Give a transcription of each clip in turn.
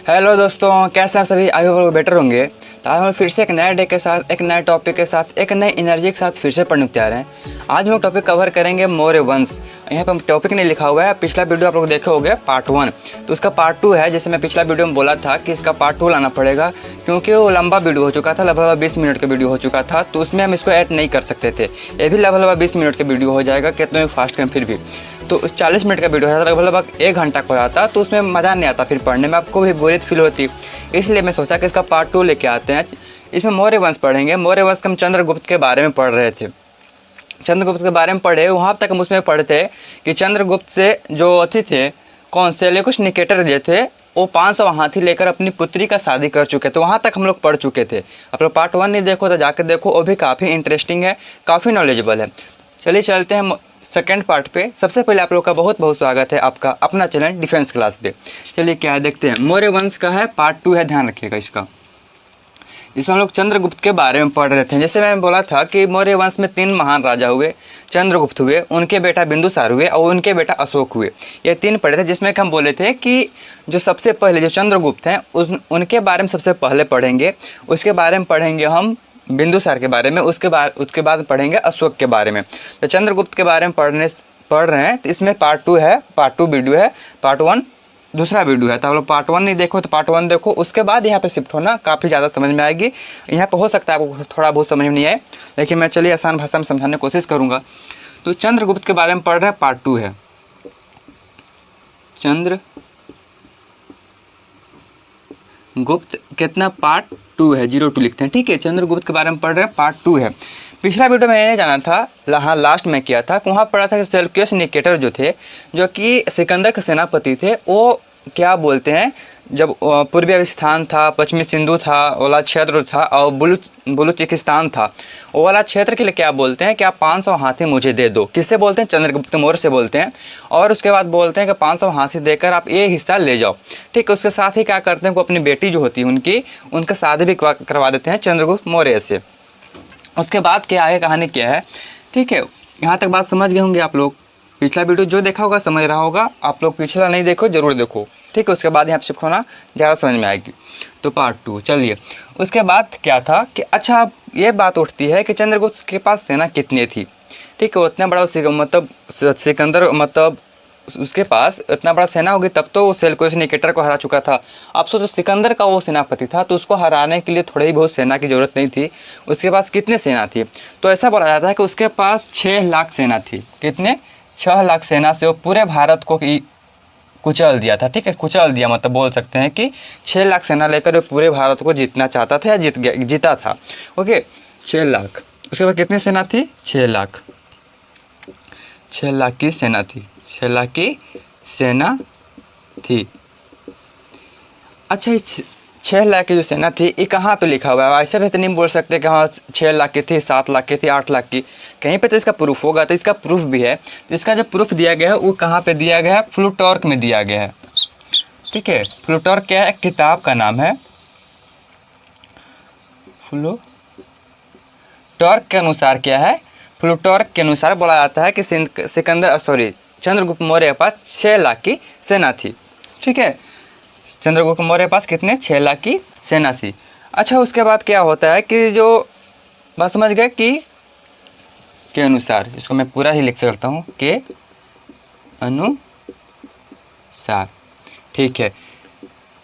Hello दोस्तों, कैसे हैं सभी? आई होप बेटर होंगे। तो आज हम फिर से एक नए डे के साथ, एक नए टॉपिक के साथ, एक नई एनर्जी के साथ फिर से पढ़ने को तैयार हैं। आज हम टॉपिक कवर करेंगे मौर्य वंश। यहाँ पर टॉपिक नहीं लिखा हुआ है, पिछला वीडियो आप लोग देखे होंगे पार्ट 1, तो उसका पार्ट 2 है। जैसे मैं पिछला वीडियो में बोला था कि इसका पार्ट 2 लाना पड़ेगा, क्योंकि वो लंबा वीडियो हो चुका था, लगभग 20 मिनट का वीडियो हो चुका था, तो उसमें हम इसको ऐड नहीं कर सकते थे। ये भी लगभग 20 मिनट का वीडियो हो जाएगा, कितने फास्ट करें फिर भी। तो उस 40 मिनट का वीडियो था, लगभग 1 घंटा का हो जाता, तो उसमें मज़ा नहीं आता, फिर पढ़ने में आपको भी बोरियत फील होती। इसलिए मैं सोचा कि इसका पार्ट 2 लेके आते हैं। इसमें मौर्य वंश पढ़ेंगे। मौर्य वंश के हम चंद्रगुप्त के बारे में पढ़ रहे थे। चंद्रगुप्त के बारे में पढ़े, वहाँ तक हम उसमें पढ़े थे कि चंद्रगुप्त से जो अति थे, कौन सेल्यूकस निकेटर जो थे, वो 500 हाथी लेकर अपनी पुत्री का शादी कर चुके थे। वहाँ तक हम लोग पढ़ चुके थे। आप लोग पार्ट 1 नहीं देखो तो जाकर देखो, वो भी काफ़ी इंटरेस्टिंग है, काफ़ी नॉलेजेबल है। चलिए चलते हैं सेकेंड पार्ट पे। सबसे पहले आप लोग का बहुत बहुत स्वागत है आपका अपना चैनल डिफेंस क्लास पे। चलिए क्या है देखते हैं। मौर्य वंश का है, पार्ट 2 है, ध्यान रखिएगा इसका। इसमें हम लोग चंद्रगुप्त के बारे में पढ़ रहे थे। जैसे मैंने बोला था कि मौर्य वंश में 3 महान राजा हुए। चंद्रगुप्त हुए, उनके बेटा बिंदुसार हुए और उनके बेटा अशोक हुए। ये 3 पढ़े थे, जिसमें हम बोले थे कि जो सबसे पहले जो चंद्रगुप्त हैं उनके बारे में सबसे पहले पढ़ेंगे। उसके बारे में पढ़ेंगे हम बिंदुसार के बारे में, उसके बाद पढ़ेंगे अशोक के बारे में। तो चंद्रगुप्त के बारे में पढ़ रहे हैं, तो इसमें पार्ट 2 है, पार्ट 2 वीडियो है। पार्ट 1 दूसरा वीडियो है। तो आप लोग पार्ट 1 नहीं देखो तो पार्ट 1 देखो, उसके बाद यहाँ पे शिफ्ट होना, काफ़ी ज़्यादा समझ में आएगी। यहाँ पे हो सकता है आपको थोड़ा बहुत समझ में नहीं आए, लेकिन मैं चलिए आसान भाषा में समझाने की कोशिश करूँगा। तो चंद्रगुप्त के बारे में पढ़ रहे हैं, पार्ट 2 है। चंद्रगुप्त कितना पार्ट 2 है, 02 लिखते हैं, ठीक है। चंद्रगुप्त के बारे में पढ़ रहे हैं, पार्ट 2 है। पिछला वीडियो में ये जाना था, हाँ लास्ट में किया था, वहाँ पढ़ा था कि सेल्यूकस निकेटर जो थे, जो कि सिकंदर के सेनापति थे, वो क्या बोलते हैं, जब पूर्वी अफगानिस्तान था, पश्चिमी सिंधु था, वाला क्षेत्र था, और बलूचिस्तान था, वो वाला क्षेत्र के लिए क्या बोलते हैं कि आप 500 हाथी मुझे दे दो। किससे बोलते हैं? चंद्रगुप्त मौर्य से बोलते हैं। और उसके बाद बोलते हैं कि 500 हाथी देकर आप ये हिस्सा ले जाओ, ठीक है। उसके साथ ही क्या करते हैं, वो अपनी बेटी जो होती है उनका शादी भी करवा देते हैं चंद्रगुप्त मौर्य से। उसके बाद क्या आगे कहानी क्या है, ठीक है। यहाँ तक बात समझ गए होंगे आप लोग। पिछला वीडियो जो देखा होगा समझ रहा होगा, आप लोग पिछला नहीं देखो जरूर देखो, ठीक है। उसके बाद यहाँ शिफ्ट होना ज़्यादा समझ में आएगी। तो पार्ट 2 चलिए। उसके बाद क्या था कि अच्छा अब ये बात उठती है कि चंद्रगुप्त के पास सेना कितनी थी, ठीक है। उतना बड़ा सिकंदर उसके पास इतना बड़ा सेना होगी, तब तो वो सेल्यूकस निकेटर को हरा चुका था। अब सोचो सिकंदर का वो सेनापति था, तो उसको हराने के लिए थोड़ी ही बहुत सेना की ज़रूरत नहीं थी। उसके पास कितने सेना थी? तो ऐसा बोला जाता है कि उसके पास 6 लाख सेना थी। कितने? 6 लाख सेना से वो पूरे भारत को कुचल दिया था, ठीक है। कुचल दिया मतलब बोल सकते हैं कि 6 लाख सेना लेकर वो पूरे भारत को जीतना चाहता था या जीता था। ओके, 6 लाख। उसके बाद कितनी सेना थी? 6 लाख। 6 लाख की सेना थी। 6 लाख की सेना थी। अच्छा, 6 लाख की जो सेना थी, ये कहाँ पे लिखा हुआ है? ऐसे भी तो नहीं बोल सकते कि हाँ 6 लाख की थी, 7 लाख की थी, 8 लाख की। कहीं पे तो इसका प्रूफ होगा, तो इसका प्रूफ भी है। तो इसका जो प्रूफ दिया गया है वो कहाँ पे दिया गया है? प्लूटार्क में दिया गया है, ठीक है। प्लूटार्क क्या है? किताब का नाम है। प्लूटार्क के अनुसार क्या है? प्लूटार्क के अनुसार बोला जाता है कि चंद्रगुप्त मौर्य के पास 6 लाख की सेना थी, ठीक है। चंद्रगुप्त मौर्य के पास कितने? 6 लाख की सेना थी। अच्छा, उसके बाद क्या होता है कि जो बात समझ गए कि के अनुसार, इसको मैं पूरा ही लिख सकता हूँ, के अनुसार, ठीक है।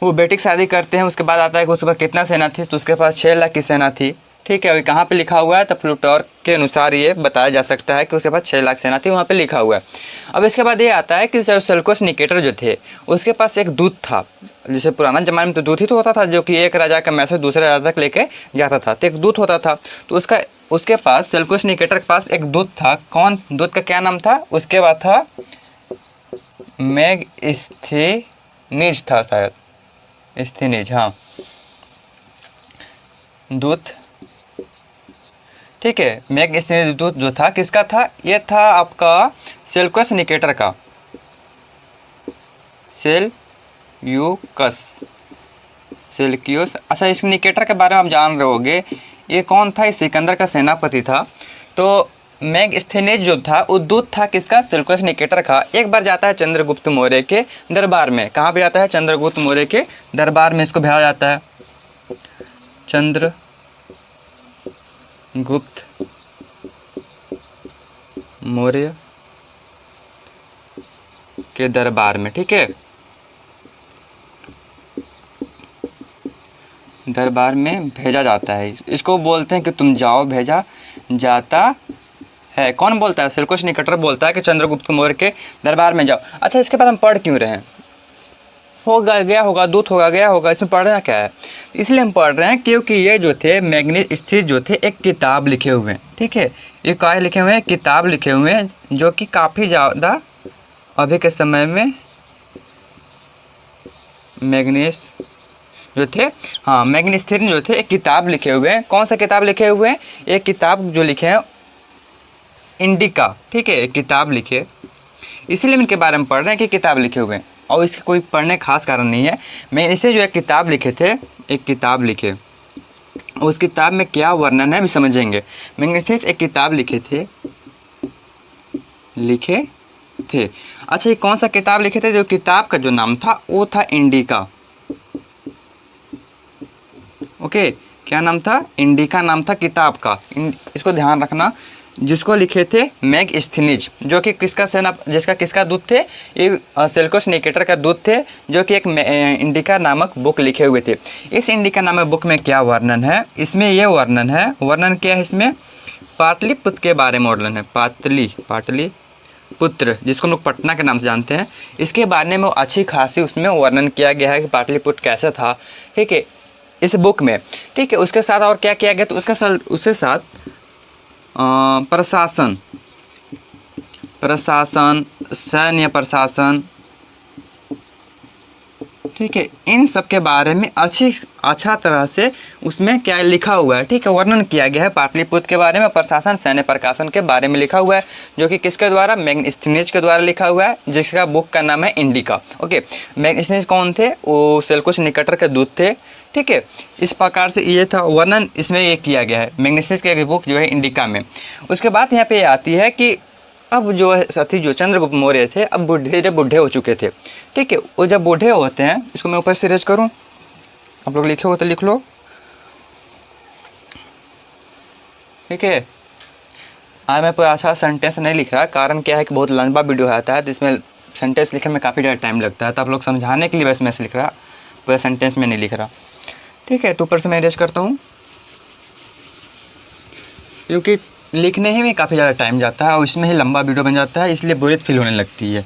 वो बेटी की शादी करते हैं। उसके बाद आता है कि उसके पास कितना सेना थी, तो उसके पास 6 लाख की सेना थी, ठीक है। अभी कहाँ पे लिखा हुआ है? तो प्लूटार्क के अनुसार ये बताया जा सकता है कि उसके पास 6 लाख सेना थी, वहाँ पे लिखा हुआ है। अब इसके बाद ये आता है कि सेल्यूकस निकेटर जो थे, उसके पास एक दूत था। जैसे पुराना जमाने में तो दूत ही तो होता था, जो कि एक राजा का मैसेज दूसरे राजा तक लेके जाता था, तो एक दूत होता था। तो उसके पास सेल्यूकस निकेटर के पास एक दूत था। कौन? दूत का क्या नाम था? उसके बाद था मेगस्थनीज था शायद, स्थनीज, हाँ, दूत, ठीक है। मेगस्थनीज दूत जो था, किसका था? ये था आपका सेल्यूकस निकेटर का। सेल्यूकस। अच्छा, इस निकेटर के बारे में आप जान रहे होगे, ये कौन था? इस सिकंदर का सेनापति था। तो मैगस्थनीज जो था वो दूत था किसका, सेल्यूकस निकेटर का। एक बार जाता है चंद्रगुप्त मौर्य के दरबार में। कहाँ पे जाता है, चंद्रगुप्त मौर्य के दरबार में इसको भेजा जाता है। चंद्रगुप्त मौर्य के दरबार में, ठीक है, दरबार में भेजा जाता है। इसको बोलते हैं कि तुम जाओ, भेजा जाता है। कौन बोलता है, सेल्यूकस निकेटर बोलता है कि चंद्रगुप्त मौर्य के दरबार में जाओ। अच्छा, इसके बाद हम पढ़ क्यों रहे हैं, होगा गया होगा, दूत होगा गया होगा, इसमें पढ़ना क्या है, इसलिए हम पढ़ रहे हैं क्योंकि ये जो थे मैग्नेस्थिस जो थे एक किताब लिखे हुए हैं, ठीक है, ये क्या लिखे हुए हैं, किताब लिखे हुए हैं, जो कि काफ़ी ज़्यादा अभी के समय में मैग्नेस जो थे, हाँ मैग्नेस्थिस जो थे एक किताब लिखे हुए हैं। कौन सा किताब लिखे हुए हैं, एक किताब जो लिखे हैं इंडिका, ठीक है, एक किताब लिखे, इसीलिए इनके बारे में पढ़ रहे हैं कि किताब लिखे हुए हैं, और इसके कोई पढ़ने खास कारण नहीं है। मैं इसे जो एक किताब लिखे थे, एक किताब लिखे, उस किताब में क्या वर्णन है भी समझेंगे। मैग्नेस्थिस एक किताब लिखे थे। अच्छा, ये कौन सा किताब लिखे थे, जो किताब का जो नाम था वो था इंडिका। ओके, क्या नाम था, इंडिका नाम था किताब का। इसको ध्यान रखना, जिसको लिखे थे मैगस्थनीज, जो कि किसका दूत थे, ये सेल्यूकस निकेटर का दूत थे, जो कि एक इंडिका नामक बुक लिखे हुए थे। इस इंडिका नामक बुक में क्या वर्णन है, इसमें ये वर्णन क्या है, इसमें पाटलिपुत्र के बारे में वर्णन है। पाटलिपुत्र, जिसको हम लोग पटना के नाम से जानते हैं, इसके बारे में अच्छी खासी उसमें वर्णन किया गया है कि पाटलिपुत्र कैसा था, ठीक है, इस बुक में, ठीक है। उसके साथ और क्या किया गया, तो उसके साथ प्रशासन, सैन्य प्रशासन, ठीक है, इन सब के बारे में अच्छा तरह से उसमें क्या लिखा हुआ है, ठीक है, वर्णन किया गया है पाटलिपुत्र के बारे में, प्रशासन सैन्य प्रकाशन के बारे में लिखा हुआ है, जो कि किसके द्वारा, मैगस्थनीज के द्वारा लिखा हुआ है, जिसका बुक का नाम है इंडिका। ओके, मैगस्थनीज कौन थे, वो सेल्यूकस निकेटर के दूत थे, ठीक है। इस प्रकार से ये था वर्णन, इसमें ये किया गया है मैग्नेस्थिस की बुक जो है इंडिका में। उसके बाद यहाँ पे आती है कि अब जो है साथी जो चंद्रगुप्त मौर्य थे, अब बूढ़े हो चुके थे, ठीक है। वो जब बूढ़े होते हैं, इसको मैं ऊपर से रेज करूँ, आप लोग लिखे हो तो लिख लो, ठीक है। आज मैं पूरा अच्छा सेंटेंस नहीं लिख रहा, कारण क्या है कि बहुत लंबा वीडियो आता है, तो इसमें सेंटेंस लिखने में काफ़ी ज़्यादा टाइम लगता है, तो आप लोग समझाने के लिए बस मैं लिख रहा, पूरा सेंटेंस में नहीं लिख रहा, ठीक है। तो ऊपर से मैं रेज करता हूँ, क्योंकि लिखने ही में काफ़ी ज़्यादा टाइम जाता है और इसमें ही लंबा वीडियो बन जाता है, इसलिए बोरियत फील होने लगती है।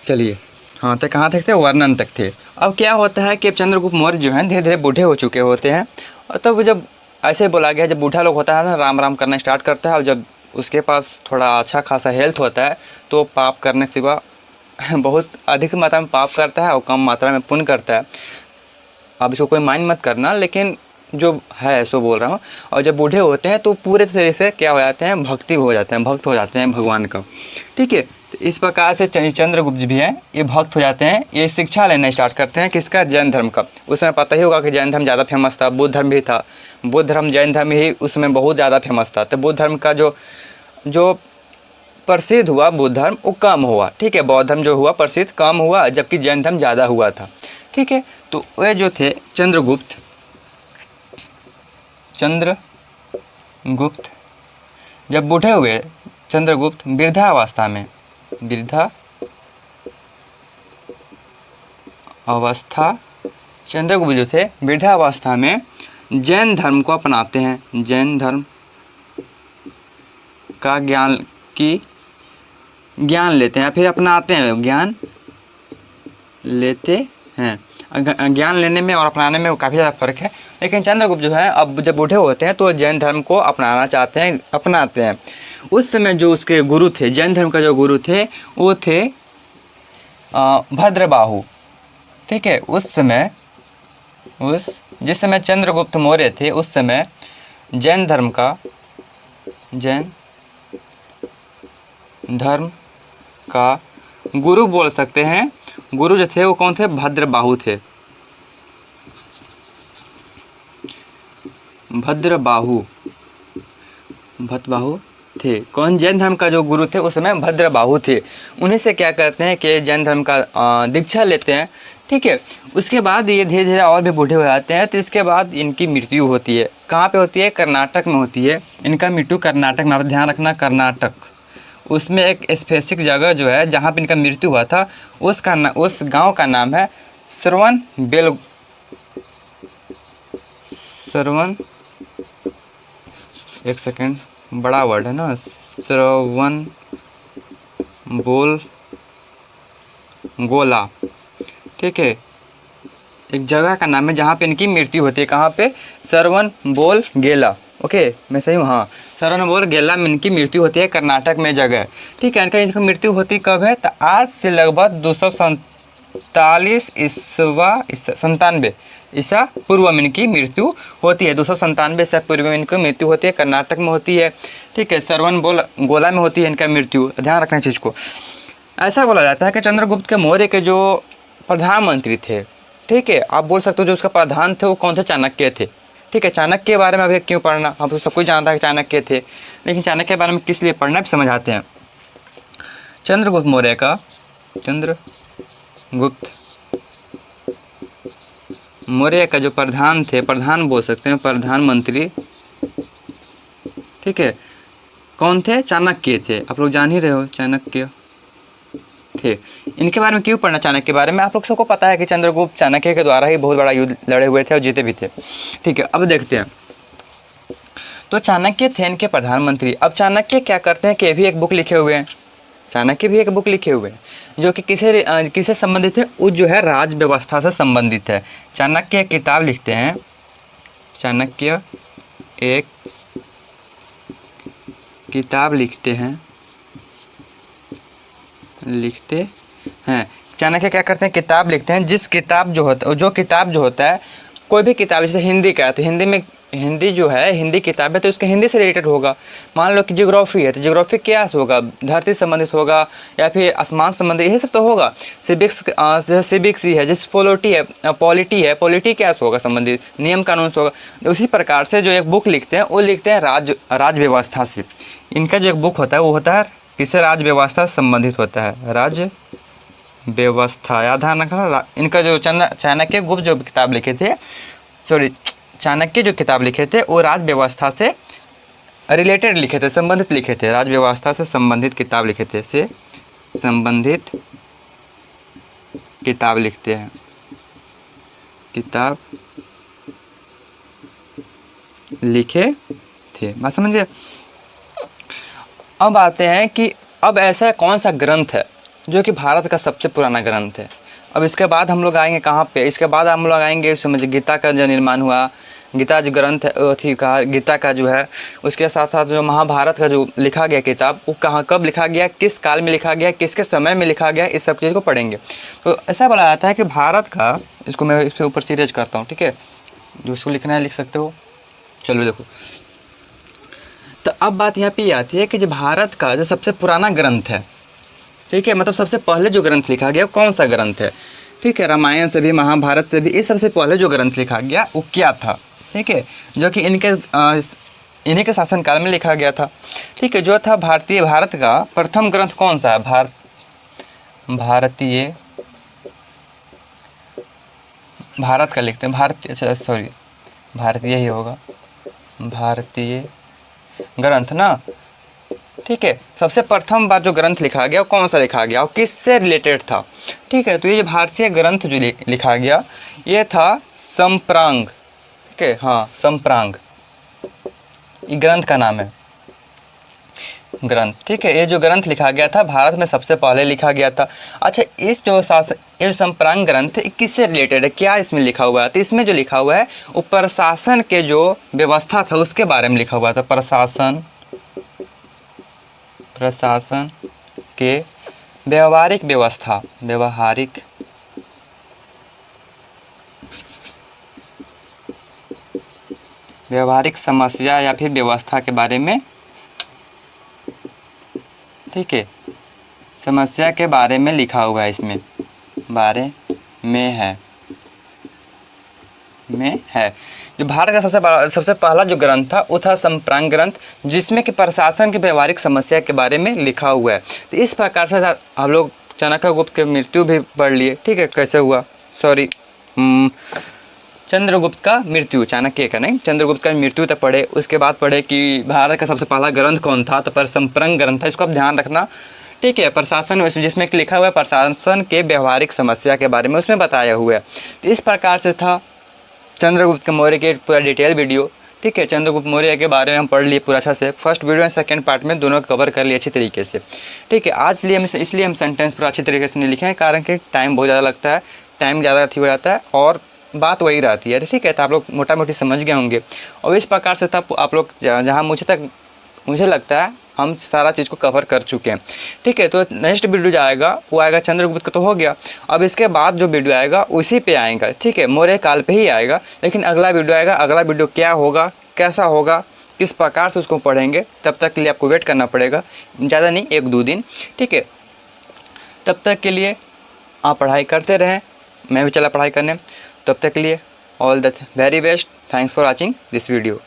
चलिए, हाँ तो कहाँ तक थे, वर्णन तक थे। अब क्या होता है कि अब चंद्रगुप्त मौर्य जो हैं धीरे धीरे बूढ़े हो चुके होते हैं, और तब जब ऐसे बोला गया, जब बूढ़ा लोग होता है ना, राम राम करना स्टार्ट करता है, और जब उसके पास थोड़ा अच्छा खासा हेल्थ होता है, तो पाप करने के सिवा बहुत अधिक मात्रा में पाप करता है और कम मात्रा में पुण्य करता है। अब इसको कोई माइंड मत करना, लेकिन जो है सो बोल रहा हूँ। और जब बूढ़े होते हैं तो पूरे तरह से क्या हो जाते हैं, भक्त हो जाते हैं भगवान का, ठीक है। तो इस प्रकार से चंद्रगुप्त जी भी हैं, ये भक्त हो जाते हैं, ये शिक्षा लेना स्टार्ट करते हैं, किसका, जैन धर्म का। उस समय पता ही होगा कि जैन धर्म ज़्यादा फेमस था, बुद्ध धर्म भी था, बुद्ध धर्म जैन धर्म ही उस समय बहुत ज़्यादा फेमस था। तो बुद्ध धर्म का जो प्रसिद्ध हुआ, बुद्ध धर्म वो कम हुआ, ठीक है, बौद्ध धर्म जो हुआ प्रसिद्ध कम हुआ, जबकि जैन धर्म ज़्यादा हुआ था, ठीक है। तो वे जो थे चंद्रगुप्त जब बूढ़े हुए, चंद्रगुप्त वृद्धावस्था चंद्रगुप्त जो थे वृद्धावस्था में जैन धर्म को अपनाते हैं, जैन धर्म का ज्ञान लेते हैं, फिर अपनाते हैं, ज्ञान लेते हैं। ज्ञान लेने में और अपनाने में काफ़ी ज़्यादा फर्क है। लेकिन चंद्रगुप्त जो है अब जब बूढ़े होते हैं तो जैन धर्म को अपनाना चाहते हैं, अपनाते हैं। उस समय जो उसके गुरु थे, जैन धर्म का जो गुरु थे, वो थे भद्रबाहु, ठीक है। जिस समय चंद्रगुप्त मौर्य थे, उस समय जैन धर्म का गुरु बोल सकते हैं, गुरु जो थे वो कौन थे, भद्रबाहु थे, भद्रबाहु थे। कौन? जैन धर्म का जो गुरु थे उस समय भद्रबाहु थे। उन्हीं से क्या करते हैं कि जैन धर्म का दीक्षा लेते हैं। ठीक है, उसके बाद ये धीरे धीरे और भी बूढ़े हो जाते हैं। तो इसके बाद इनकी मृत्यु होती है। कहाँ पे होती है? कर्नाटक में होती है। इनका मृत्यु कर्नाटक में, आप ध्यान रखना, कर्नाटक। उसमें एक स्पेसिफिक जगह जो है जहाँ पे इनका मृत्यु हुआ था उस गांव का नाम है श्रवण एक सेकेंड, बड़ा वर्ड है ना, श्रवण बोल गोला। ठीक है, एक जगह का नाम है जहाँ पे इनकी मृत्यु होती है। कहाँ पे? श्रवण बोल गेला। ओके, मैं सही हूँ? हाँ, श्रवण बोल गेला में इनकी मृत्यु होती है, कर्नाटक में जगह है। ठीक है, इनकी मृत्यु होती कब है? तो आज से लगभग 247 ईसा पूर्व में इनकी मृत्यु होती है। 297 ईसा पूर्व में इनकी मृत्यु होती है, कर्नाटक में होती है। ठीक है, श्रवण बोल गोला में होती है इनका मृत्यु। ध्यान रखना चीज़ को। ऐसा बोला जाता है कि चंद्रगुप्त के मौर्य के जो प्रधानमंत्री थे, ठीक है, आप बोल सकते हो जो उसका प्रधान थे वो कौन थे? चाणक्य थे। ठीक है, चाणक्य के बारे में अभी क्यों पढ़ना? हम तो सब कुछ जानता है कि चाणक्य थे, लेकिन चाणक्य के बारे में किस लिए पढ़ना है समझ आते हैं। चंद्रगुप्त मौर्य का, चंद्रगुप्त मौर्य का जो प्रधान थे, प्रधान बोल सकते हैं, प्रधानमंत्री, ठीक है, कौन थे? चाणक्य थे। आप लोग जान ही रहे हो, चाणक्य थे। इनके बारे में क्यों पढ़ना? चाणक्य के बारे में आप लोग सबको पता है कि चंद्रगुप्त चाणक्य के द्वारा ही बहुत बड़ा युद्ध लड़े हुए थे और जीते भी थे। ठीक है, अब देखते हैं। तो चाणक्य थे इनके प्रधानमंत्री। अब चाणक्य क्या करते हैं कि भी एक बुक लिखे हुए हैं, चाणक्य भी एक बुक लिखे हुए हैं जो कि किसे संबंधित है? वो जो है राज व्यवस्था से संबंधित है। चाणक्य एक किताब लिखते हैं, चाणक्य एक किताब लिखते हैं चाणक्य क्या करते हैं? किताब लिखते हैं। जिस किताब जो होता है, कोई भी किताब, जैसे हिंदी का है तो हिंदी जो है, हिंदी किताब है तो उसके हिंदी से रिलेटेड होगा। मान लो कि ज्योग्राफी है तो ज्योग्राफी क्या होगा? धरती संबंधित होगा या फिर आसमान संबंधित, यही सब तो होगा। सिविक्स, जैसे सिविक्स ही है, जैसे पॉलिटी है, पॉलिटी क्या होगा? संबंधित नियम कानून से होगा। उसी प्रकार से जो एक बुक लिखते हैं वो लिखते हैं राज व्यवस्था से। इनका जो एक बुक होता है वो होता है किससे? राज व्यवस्था से संबंधित होता है, राज व्यवस्था। याद रखना। इनका जो चाणक्य गुप्त जो किताब लिखे थे, चाणक्य जो किताब लिखे थे वो राज व्यवस्था से रिलेटेड लिखे थे, संबंधित लिखे थे। राज व्यवस्था से संबंधित किताब लिखे थे, से संबंधित किताब लिखते हैं, किताब लिखे थे। बात समझिए। अब आते हैं कि अब ऐसा कौन सा ग्रंथ है जो कि भारत का सबसे पुराना ग्रंथ है। अब इसके बाद हम लोग आएंगे कहाँ पे? इसके बाद हम लोग आएंगे समझिए गीता का जो निर्माण हुआ, गीता जो ग्रंथ है, गीता का जो है, उसके साथ साथ जो महाभारत का जो लिखा गया किताब, वो कहाँ कब लिखा गया, किस काल में लिखा गया, किसके समय में लिखा गया, इस सब चीज़ को पढ़ेंगे। तो ऐसा बोला जाता है कि भारत का, इसको मैं इसके ऊपर सीरीज करता हूँ, ठीक है, जो इसको लिखना है लिख सकते हो। चलो देखो, तो अब बात यहाँ पे आती है कि जो भारत का जो सबसे पुराना ग्रंथ है, ठीक है, मतलब सबसे पहले जो ग्रंथ लिखा गया कौन सा ग्रंथ है? ठीक है, रामायण से भी, महाभारत से भी, इस सबसे पहले जो ग्रंथ लिखा गया वो क्या था? ठीक है, जो कि इन्हीं के शासनकाल में लिखा गया था। ठीक है, जो था भारत का प्रथम ग्रंथ कौन सा है? भारत का लिखते हैं, भारतीय ही होगा, भारतीय ग्रंथ ना। ठीक है, सबसे प्रथम बार जो ग्रंथ लिखा गया वो कौन सा लिखा गया और किससे रिलेटेड था? ठीक है, तो ये जो भारतीय ग्रंथ जो लिखा गया ये था संप्रांग। ठीक है, हाँ, संप्रांग ये ग्रंथ का नाम है, ग्रंथ। ठीक है, ये जो ग्रंथ लिखा गया था भारत में सबसे पहले लिखा गया था। अच्छा, ये जो संप्रांग ग्रंथ किससे रिलेटेड है? क्या इसमें लिखा हुआ है? तो इसमें जो लिखा हुआ है वो प्रशासन के जो व्यवस्था था उसके बारे में लिखा हुआ था। प्रशासन के व्यवहारिक समस्या या फिर व्यवस्था के बारे में, ठीक है, समस्या के बारे में लिखा हुआ है, इसमें बारे में है। में है। जो भारत का सबसे पहला जो ग्रंथ था वो था सम्प्रांग ग्रंथ, जिसमें कि प्रशासन की व्यवहारिक समस्या के बारे में लिखा हुआ है। तो इस प्रकार से हम लोग चाणक्यगुप्त की मृत्यु भी पढ़ लिए, ठीक है, कैसे हुआ, सॉरी चंद्रगुप्त का मृत्यु, चाणक्य का नहीं, चंद्रगुप्त का मृत्यु तक पढ़े। उसके बाद पढ़े कि भारत का सबसे पहला ग्रंथ कौन था, तो परसंप्रंग ग्रंथ था, इसको आप ध्यान रखना, ठीक है। प्रशासन, जिसमें लिखा हुआ है प्रशासन के व्यवहारिक समस्या के बारे में, उसमें बताया हुआ है। तो इस प्रकार से था चंद्रगुप्त मौर्य के पूरा डिटेल वीडियो, ठीक है। चंद्रगुप्त मौर्य के बारे में हम पढ़ लिए पूरा अच्छा से, फर्स्ट वीडियो और सेकंड पार्ट में दोनों कवर कर लिए अच्छी तरीके से, ठीक है। आज लिए हम इसलिए हम सेंटेंस पूरा अच्छी तरीके से नहीं लिखे हैं, कारण कि टाइम बहुत ज़्यादा लगता है, टाइम ज़्यादा हो जाता है और बात वही रहती है, ठीक है। तो आप लोग मोटा मोटी समझ गए होंगे। और इस प्रकार से तब आप लोग जहाँ मुझे लगता है हम सारा चीज़ को कवर कर चुके हैं, ठीक है। तो नेक्स्ट वीडियो जो आएगा वो आएगा चंद्रगुप्त का, तो हो गया। अब इसके बाद जो वीडियो आएगा उसी पे आएगा, ठीक है, मौर्य काल पे ही आएगा। लेकिन अगला वीडियो आएगा, अगला वीडियो क्या होगा, कैसा होगा, किस प्रकार से उसको पढ़ेंगे, तब तक के लिए आपको वेट करना पड़ेगा, ज़्यादा नहीं 1-2 दिन, ठीक है। तब तक के लिए आप पढ़ाई करते रहें, मैं भी चला पढ़ाई करने। तब तक के लिए all the very best, thanks for watching this video.